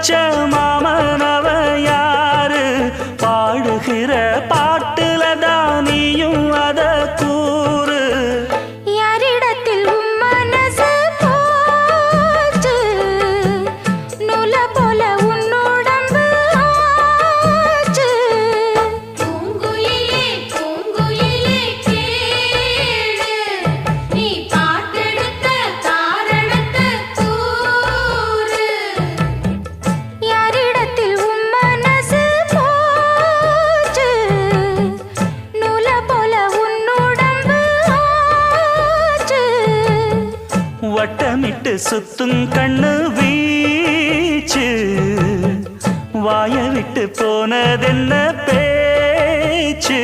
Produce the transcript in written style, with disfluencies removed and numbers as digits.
வச்ச மாமனவ யாரு பாடுகிற பாட்டுல தானியும் அத கூறு யாரிடத்தில் உம் மனசு போச்சு நூல போல உன்னுடம்பு ஆச்சு பூங்குயிலே பூங்குயிலே கேளு நீ பாட்டெடுத்த காரணத்தை கூறு யாரிடத்தில் உம் மனசு போச்சு நூல போல உன்னுடம்பு ஆச்சு வட்டமிட்டு சுத்தும் கண்ணு வீச்சு வாய விட்டு போனதென்ன பேச்சு